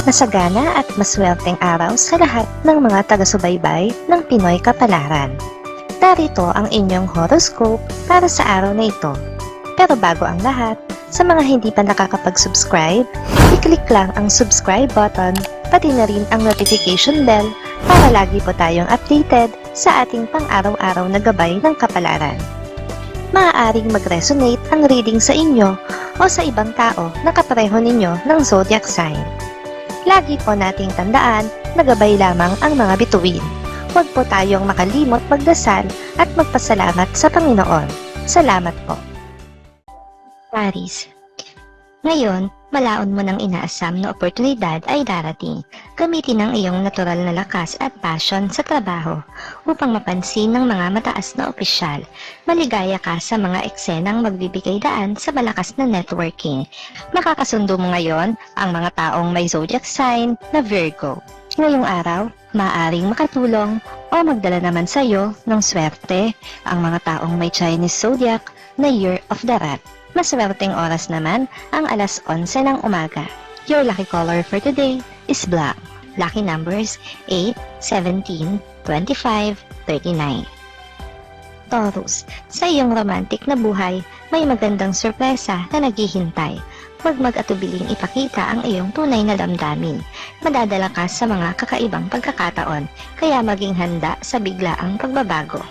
Masagana at maswerteng araw sa lahat ng mga taga-subaybay ng Pinoy Kapalaran. Narito ang inyong horoscope para sa araw na ito. Pero bago ang lahat, sa mga hindi pa nakakapag-subscribe, i-click lang ang subscribe button, pati na rin ang notification bell para lagi po tayong updated sa ating pang-araw-araw na gabay ng kapalaran. Maaaring mag-resonate ang reading sa inyo o sa ibang tao na kapareho ninyo ng zodiac sign. Lagi po nating tandaan na gabay lamang ang mga bituin. Huwag po tayong makalimot magdasal at magpasalamat sa Panginoon. Salamat po. Aries. Ngayon, malaon mo ng inaasam na oportunidad ay darating. Gamitin ang iyong natural na lakas at passion sa trabaho upang mapansin ng mga mataas na opisyal. Maligaya ka sa mga eksenang magbibigay daan sa malakas na networking. Makakasundo mo ngayon ang mga taong may zodiac sign na Virgo. Ngayong araw, maaaring makatulong o magdala naman sa iyo ng swerte ang mga taong may Chinese zodiac na Year of the Rat. Maswerteng oras naman ang alas 11 ng umaga. Your lucky color for today is black. Lucky numbers 8, 17, 25, 39. Taurus, sa iyong romantic na buhay, may magandang sorpresa na naghihintay. Huwag mag-atubiling ipakita ang iyong tunay na damdamin. Madadala ka sa mga kakaibang pagkakataon, kaya maging handa sa biglaang pagbabago.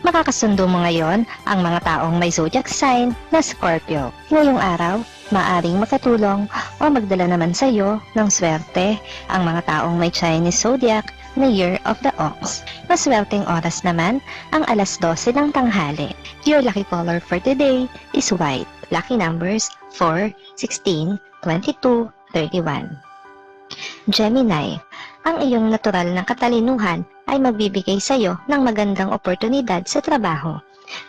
Makakasundo mo ngayon ang mga taong may zodiac sign na Scorpio. Ngayong araw, maaring makatulong o magdala naman sa iyo ng swerte ang mga taong may Chinese zodiac na Year of the Ox. Maswerteng oras naman ang alas 12 ng tanghali. Your lucky color for today is white. Lucky numbers 4, 16, 22, 31. Gemini, ang iyong natural na katalinuhan ay magbibigay sa iyo ng magandang oportunidad sa trabaho.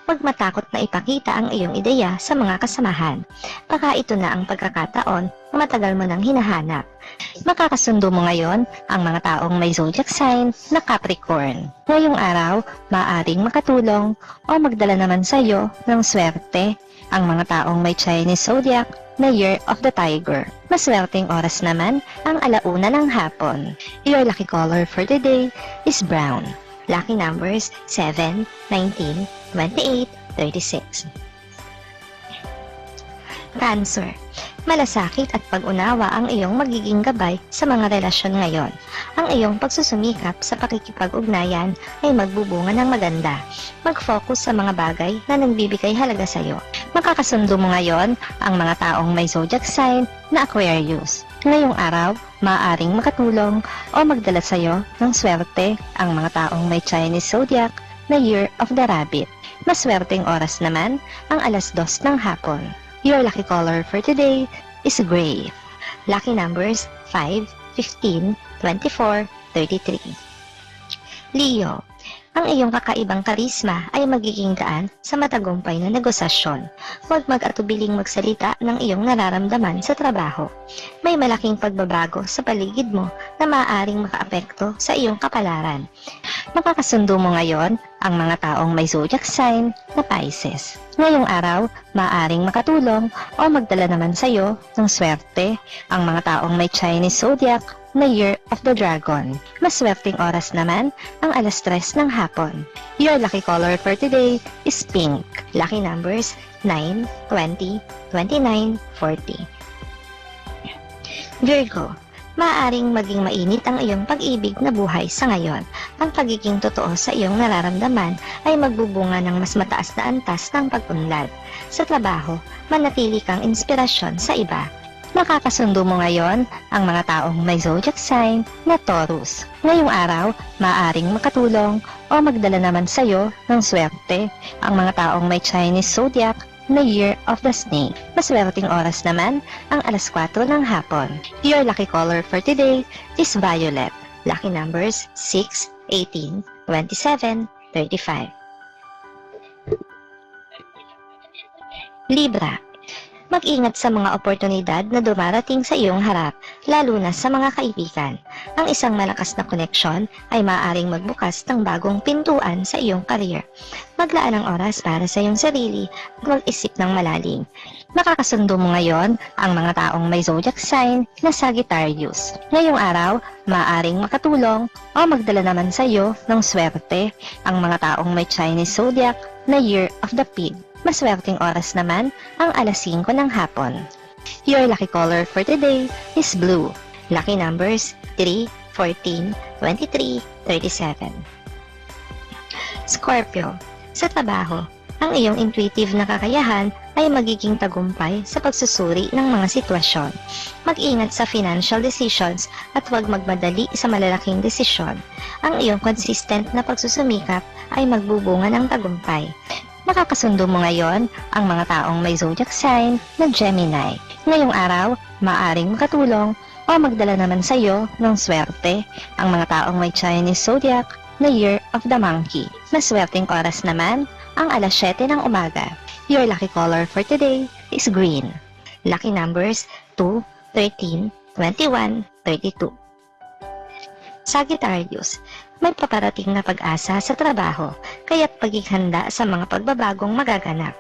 Huwag matakot na ipakita ang iyong ideya sa mga kasamahan. Baka ito na ang pagkakataon na matagal mo nang hinahanap. Makakasundo mo ngayon ang mga taong may zodiac sign na Capricorn. Ngayong araw, maaaring makatulong o magdala naman sa iyo ng swerte ang mga taong may Chinese zodiac na Year of the Tiger. Maswerteng oras naman ang alauna ng hapon. Your lucky color for today is brown. Lucky numbers 7, 19, 28, 36. Cancer. Malasakit at pag-unawa ang iyong magiging gabay sa mga relasyon ngayon. Ang iyong pagsusumikap sa pakikipag-ugnayan ay magbubunga ng maganda. Mag-focus sa mga bagay na nagbibigay halaga sa iyo. Makakasundo mo ngayon ang mga taong may zodiac sign na Aquarius. Ngayong araw, maaaring makatulong o magdala sa iyo ng swerte ang mga taong may Chinese zodiac na Year of the Rabbit. Maswerteng oras naman ang alas 2 ng hapon. Your lucky color for today is gray. Lucky numbers 5, 15, 24, 33. Leo, ang iyong kakaibang karisma ay magiging daan sa matagumpay na negosasyon. Huwag mag-atubiling magsalita ng iyong nararamdaman sa trabaho. May malaking pagbabago sa paligid mo na maaaring makaapekto sa iyong kapalaran. Makakasundo mo ngayon ang mga taong may zodiac sign na Pisces. Ngayong araw, maaaring makatulong o magdala naman sa iyo ng swerte ang mga taong may Chinese zodiac na Year of the Dragon. Maswerteng oras naman ang alas 3 ng hapon. Your lucky color for today is pink. Lucky numbers 9, 20, 29, 40. Virgo, maaaring maging mainit ang iyong pag-ibig na buhay sa ngayon. Ang pagiging totoo sa iyong nararamdaman ay magbubunga ng mas mataas na antas ng pag-unlad. Sa trabaho, manatili kang inspirasyon sa iba. Makakasundo mo ngayon ang mga taong may zodiac sign na Taurus. Ngayong araw, maaaring makatulong o magdala naman sa iyo ng swerte ang mga taong may Chinese zodiac na Year of the Snake. Maswerteng oras naman ang alas 4 ng hapon. Your lucky color for today is violet. Lucky numbers 6, 18, 27, 35. Libra. Mag-ingat sa mga oportunidad na dumarating sa iyong harap, lalo na sa mga kaibigan. Ang isang malakas na koneksyon ay maaaring magbukas ng bagong pintuan sa iyong career. Maglaan ng oras para sa iyong sarili at mag-isip ng malalim. Makakasundo mo ngayon ang mga taong may zodiac sign na Sagittarius. Ngayong araw, maaaring makatulong o magdala naman sa iyo ng swerte ang mga taong may Chinese zodiac na Year of the Pig. Maswerteng oras naman ang alas 5 ng hapon. Your lucky color for today is blue. Lucky numbers 3, 14, 23, 37. Scorpio, sa trabaho, ang iyong intuitive na kakayahan ay magiging tagumpay sa pagsusuri ng mga sitwasyon. Mag-ingat sa financial decisions at huwag magmadali sa malalaking desisyon. Ang iyong consistent na pagsusumikap ay magbubunga ng tagumpay. Makakasundo mo ngayon ang mga taong may zodiac sign na Gemini. Ngayong araw, maaaring makatulong o magdala naman sa iyo ng swerte ang mga taong may Chinese zodiac na Year of the Monkey. Maswerteng oras naman ang alas 7 ng umaga. Your lucky color for today is green. Lucky numbers 2, 13, 21, 32. Sagittarius, may paparating na pag-asa sa trabaho, kaya't paghihanda sa mga pagbabagong magaganap.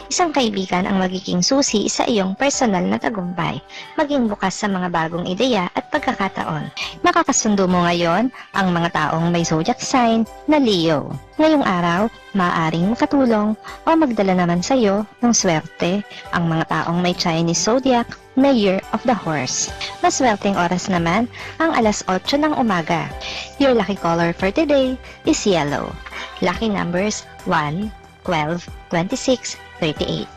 Isang kaibigan ang magiging susi sa iyong personal na tagumpay, maging bukas sa mga bagong ideya at pagkakataon. Makakasundo mo ngayon ang mga taong may zodiac sign na Leo. Ngayong araw, maaaring makatulong o magdala naman sa iyo ng swerte ang mga taong may Chinese zodiac na Year of the Horse. Maswerteng oras naman ang alas 8 ng umaga. Your lucky color for today is yellow. Lucky numbers 1, 12, 26, 38.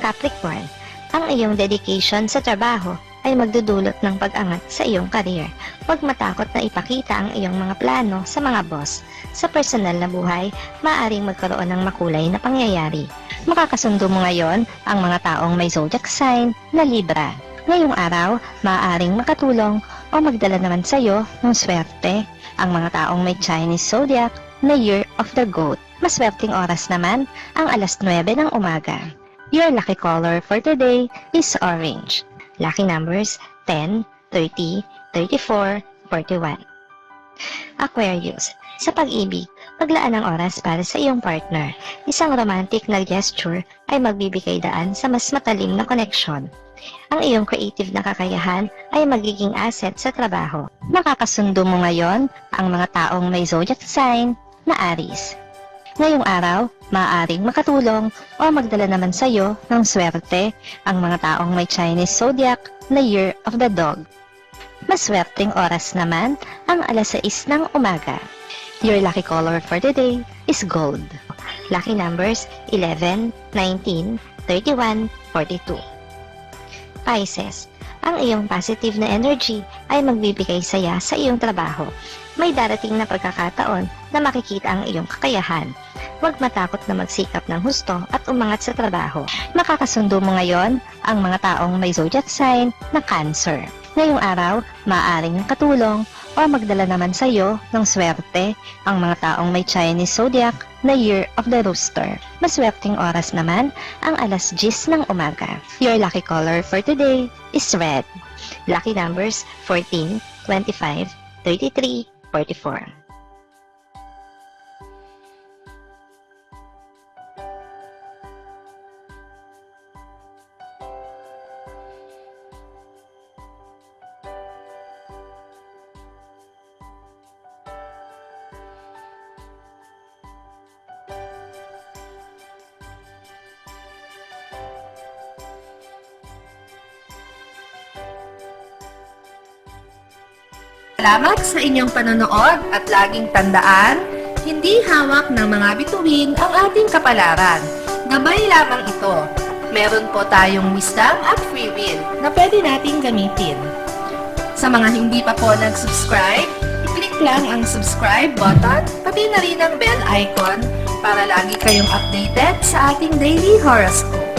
Capricorn, ang iyong dedication sa trabaho ay magdudulot ng pag-angat sa iyong career. Huwag matakot na ipakita ang iyong mga plano sa mga boss. Sa personal na buhay, maaaring magkaroon ng makulay na pangyayari. Makakasundo mo ngayon ang mga taong may zodiac sign na Libra. Ngayong araw, maaaring makatulong o magdala naman sa iyo ng swerte ang mga taong may Chinese zodiac na Year of the Goat. Maswerteng oras naman ang alas 9 ng umaga. Your lucky color for today is orange. Lucky numbers 10, 30, 34, 41. Aquarius, sa pag-ibig, maglaan ng oras para sa iyong partner. Isang romantic na gesture ay magbibigay daan sa mas matalim na koneksyon. Ang iyong creative na kakayahan ay magiging asset sa trabaho. Makakasundo mo ngayon ang mga taong may zodiac sign na Aries. Ngayong araw, maaaring makatulong o magdala naman sa iyo ng swerte ang mga taong may Chinese zodiac na Year of the Dog. Maswerteng oras naman ang alas 6 ng umaga. Your lucky color for today is gold. Lucky numbers 11, 19, 31, 42. Pisces, ang iyong positive na energy ay magbibigay saya sa iyong trabaho. May darating na pagkakataon na makikita ang iyong kakayahan. Huwag matakot na magsikap ng husto at umangat sa trabaho. Makakasundo mo ngayon ang mga taong may zodiac sign na Cancer. Ngayong araw, maaaring katulong o magdala naman sa iyo ng swerte ang mga taong may Chinese zodiac na Year of the Rooster. Maswerteng oras naman ang alas 10 ng umaga. Your lucky color for today is red. Lucky numbers 14, 25, 33, 44. Salamat sa inyong panonood at laging tandaan, hindi hawak ng mga bituin ang ating kapalaran. Gabay lamang ito. Meron po tayong wisdom at free will na pwede nating gamitin. Sa mga hindi pa po nag-subscribe, i-click lang ang subscribe button, pati na rin ang bell icon para lagi kayong updated sa ating daily horoscope.